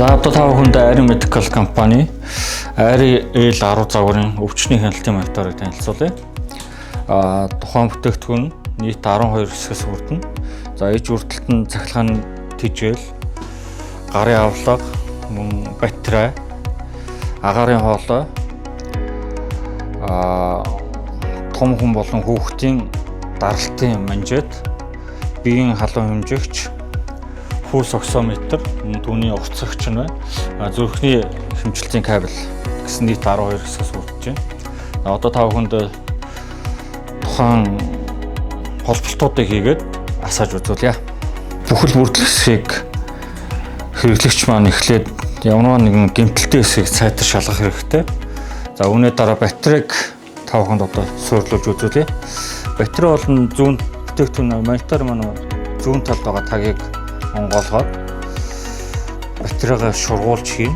За одоо та бүхэнд Ari Medical компани Ari L10 загварын өвчний хяналтын мониторыг танилцуулъя. Тухайн бүтээгдэхүүн нийт 12 хэсгээс бүрдэнэ. За ээж үрдэлт нь цахилгааны тэжээл, гарын авлага, мөн батарей, агарын хоолой, том хүн болон хүүхдийн даралтын манжет, биеийн халуун хэмжээгч, пульс оксиметр, түүний уртсагч нь байна. Зүрхний хэмжилтийн кабель гэсэн нийт 12 хэсгээс бүрдэж байна. Одоо та бүхэнд тухайн холболтуудыг хийгээд асааж үзүүлье. Бүхэл бүрдэл хэсгийг хэрэглэгч маань эхлээд ямар нэгэн гэмтэлтэй хэсгийг сайтар шалгах хэрэгтэй. За үүний дараа батарейг та бүхэнд одоо суйрлуулж үзүүлье. Батарей бол зүүн бүтээгдэхүүн монитор маань зүүн талд байгаа тагийг онгоолгоод батарейгаа шургуулж хийн.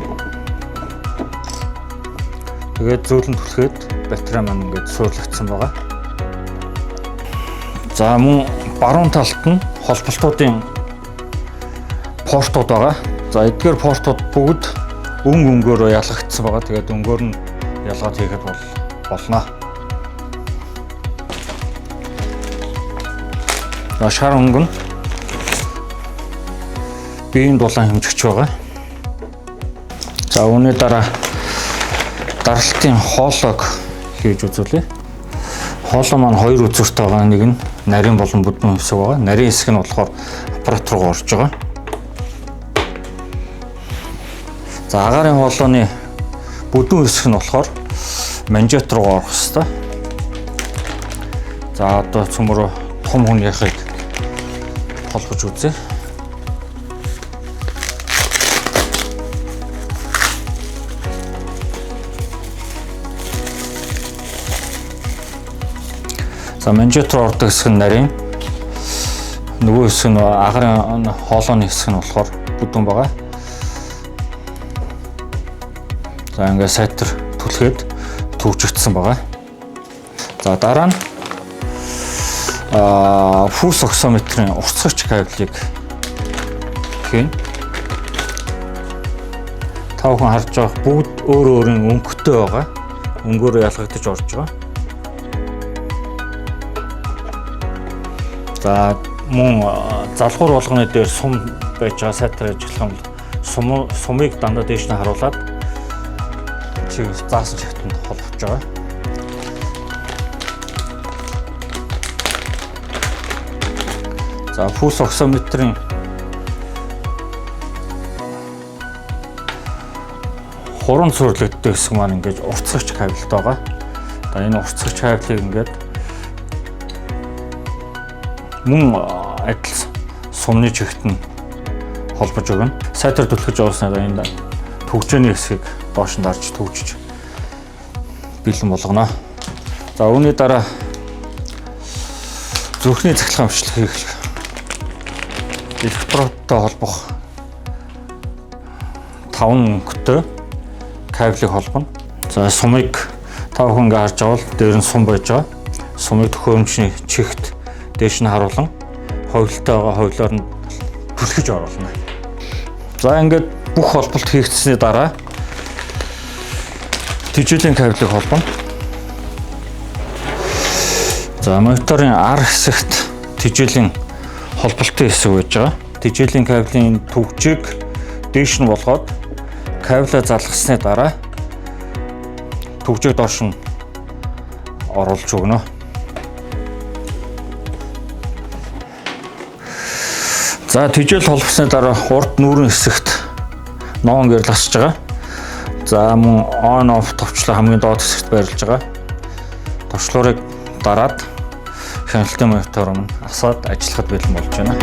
Тэгээд зөөлөн түлхээд батарей маань ингээд суурлагдсан байгаа. За мөн баруун талд нь холболтуудын портууд байгаа. За эдгээр портууд бүгд өнгөөр ялгагдсан байгаа. Тэгээд өнгөөр нь ялгаад хийхэд болно. За шар өнгө нь биеийн дулаан хэмжигч байгаа. За үүний дараа даралтын хоолойг хийж үзүүлье. Хоолой маань хоёр үзүүртэй байгаа. Нэг нь нарийн болон бүдүүн хэсэг байгаа. Нарийн хэсэг нь болохоор аппарат руу орж байгаа. За агарын хоолойны бүдүүн хэсэг нь болохоор манжет руу орох ёстой. За одоо цөмрөө том хүн яхыг холбож үзье. За манжет руу ордог хэсэг нь нарийн, нөгөө хэсэг нь агарын хоолойны хэсэг нь болохоор бүдүүн байгаа. За ингээд сайтар түлхээд төвжигдсэн байгаа. За дараа нь пульс оксиметрийн уртсагч кабелийг хийн. Та бүхэн харж байгаа бүгд өөр өөрийн өнгөтэй байгаа. Өнгөөр ялгагдаж орж байгаа. За мөн залгуур болгоны дээр сум байж байгаа сайтар ажиллах юм сумыг дандаа дээш нь харуулад чиг заасан шатанд холбож байгаа. За пульс оксиметрийн хуран суйрлагддаг хэсэг маань ингэж уртсагч кабелтэй байгаа. За энэ уртсагч кабелийг ингээд мөн адил сумны чигт нь холбож өгнө. Сайтар түлхэж явуулснаа энэ төгжөөний хэсгийг доош нь дарж төгжиж бэлэн болгоно. За үүний дараа зүрхний цахилгаан хвшлэхийг электродтой холбох 5 өнгөтэй кабелийг холбоно. За сумыг та бүхэн ингээ харж байгаа бол дээр нь сум байж байгаа. Сумыг төхөөрөмжний чигт дээш нь харуулan ховлолтой байгаа ховлоор нь түлхэж оруулна. За ингээд бүх холболт хийгдсэний дараа тэжээлийн кабелийг холбоно. За мониторын ар хэсэгт тэжээлийн холболтын хэсэг байж байгаа. Тэжээлийн кабелийн түгжийг дээш нь болгоод кабелээ залгасны дараа түгжийг доош нь оруулж өгнө. За тэжээл холбосны дараа урд нүүрэн хэсэгт ноон гэр ласж байгаа. За мөн on off товчлоо хамгийн доод хэсэгт байрлаж байгаа. Товчлуурыг дараад хяналтын монитор нь асаад ажиллахад бэлэн болж байна.